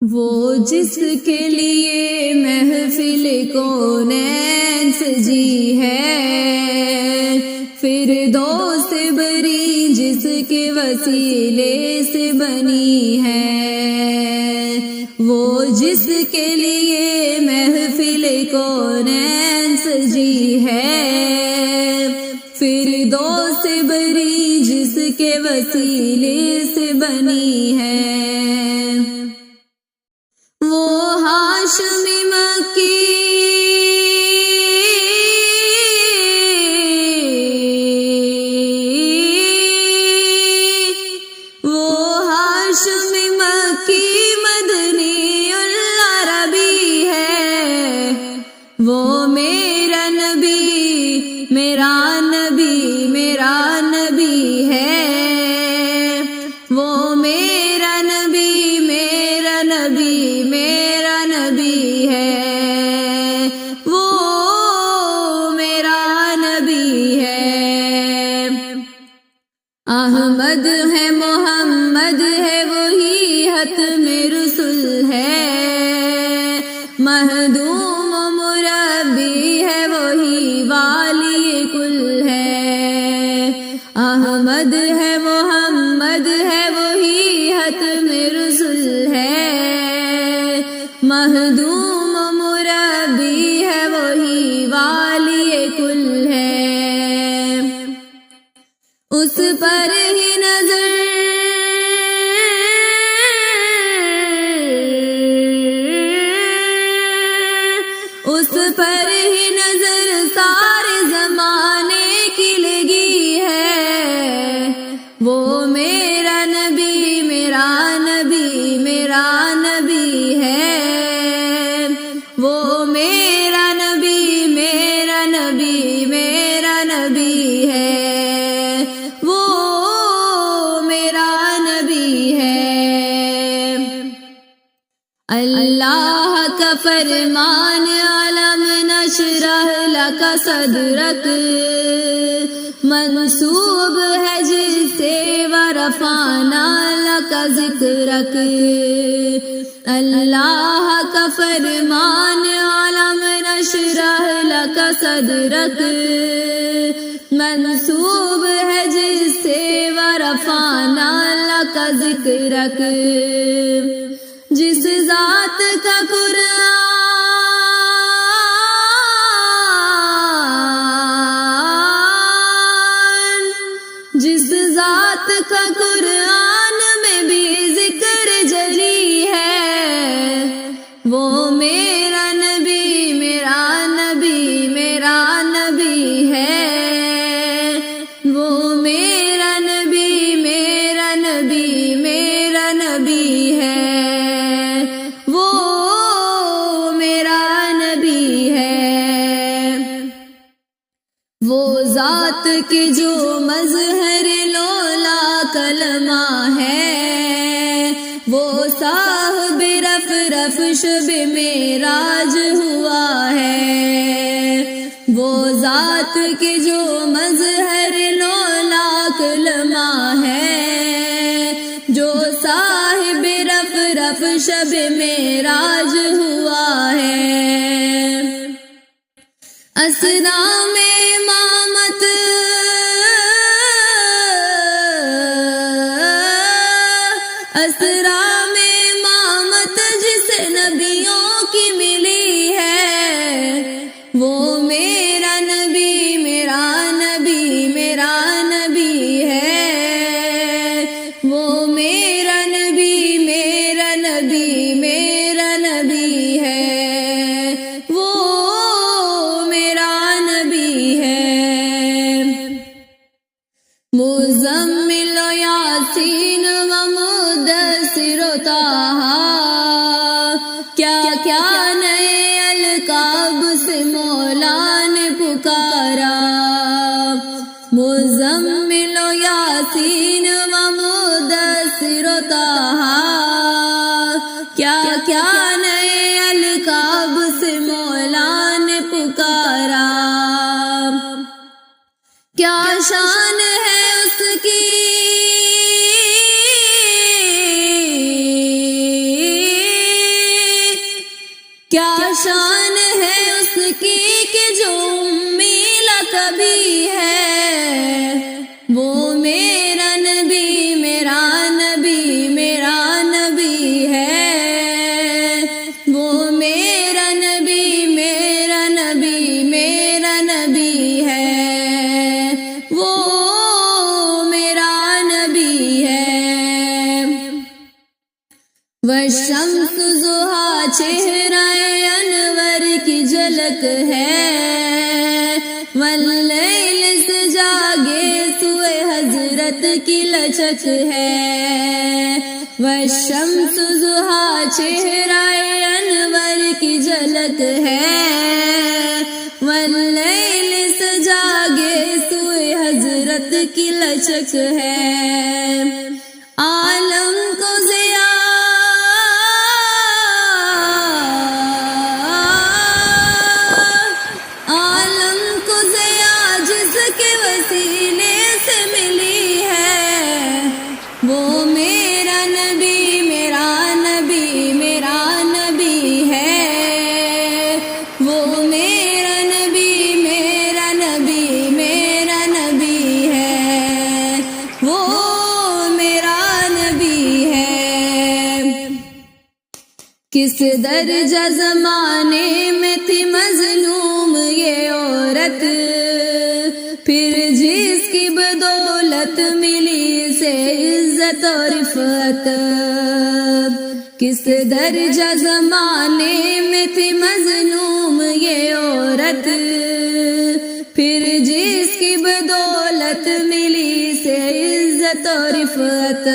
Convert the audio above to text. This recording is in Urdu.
وہ جس کے لیے محفل کونین سجی ہے، فردوس بری جس کے وسیلے سے بنی ہے، وہ جس کے لیے محفل کونین سجی ہے، فردوس بری جس کے وسیلے سے بنی ہے، وہ ہاشمی مکی مدنی العربی ہے، وہ میرا نبی میرا نبی میرا نبی ہے، وہ میرا نبی میرا نبی میرا نبی ہے، وہ میرا نبی ہے، احمد ہے محمد ہے وہی حتم رسول ہے، مہدوم و مربی ہے وہی والی کل ہے، احمد ہے محمد ہے وہی حتم رسول ہے، مہدوم و مربی ہے وہی والی کل ہے، اس پر ہی نظر اس پر ہی نظر سارے زمانے کی لگی ہے، وہ میرا نبی میرا نبی میرا نبی ہے، وہ میرا نبی میرا نبی میرا نبی ہے، وہ میرا نبی ہے، اللہ کا فرمان علم نشرح لک صدرک منسوب ہے جس سے ورفعنا لک ذکرک، اللہ کا فرمان علم نشرح لک صدرک منسوب ہے جس سے ورفعنا لک ذکرک، جس ذات کا قرآن جس ذات کا قرآن میں بھی ذکر جلی ہے، وہ میرا نبی میرا نبی میرا نبی ہے، وہ میرا نبی میرا نبی میرا نبی ہے، وہ میرا نبی ہے، وہ ذات کی جو مظہر لولا کلمہ ہے، وہ صاحب رف رف شب معراج ہوا ہے، وہ ذات کی جو مظہر لولا کلمہ ہے، جو صاحب رف رف شب معراج ہوا ہے، اسنا میں امامت اسرا میں امامت جس نبیوں کی ملی ہے، وہ میرا نبی میرا نبی میرا نبی ہے، وہ میرا نبی میرا نبی میرا نبی ہے، وہ میرا نبی ہے، مزمل و یاسین و مدثر و طٰہٰ، کیا کیا نئے القاب سے مولا نے پکارا، مزمل و یاسین و مدثر و طٰہٰ، کیا کیا نئے القاب سے مولا نے پکارا، کیا شان ہے اس کی والشمس ضحیٰ چہرہ انور کی جھلک ہے، واللیل سجاگے سوئے حضرت کی لچک ہے۔ والشمس ضحیٰ چہرہ انور کی جھلک ہے، واللیل سجاگے سوئے حضرت کی لچک ہے۔ عالم کو ضیاء جس کے وسیلے سے ملی ہے، وہ میرا نبی میرا نبی میرا نبی ہے، وہ میرا نبی میرا نبی میرا نبی ہے، وہ میرا نبی ہے۔ کس درجہ زمانے میں تھی مظلوم یہ عورت، پھر جس کی بدولت ملی سے عزت و رفعت۔ کس درجہ زمانے میں تھی مظلوم یہ عورت، پھر جس کی بدولت ملی سے عزت و رفعت۔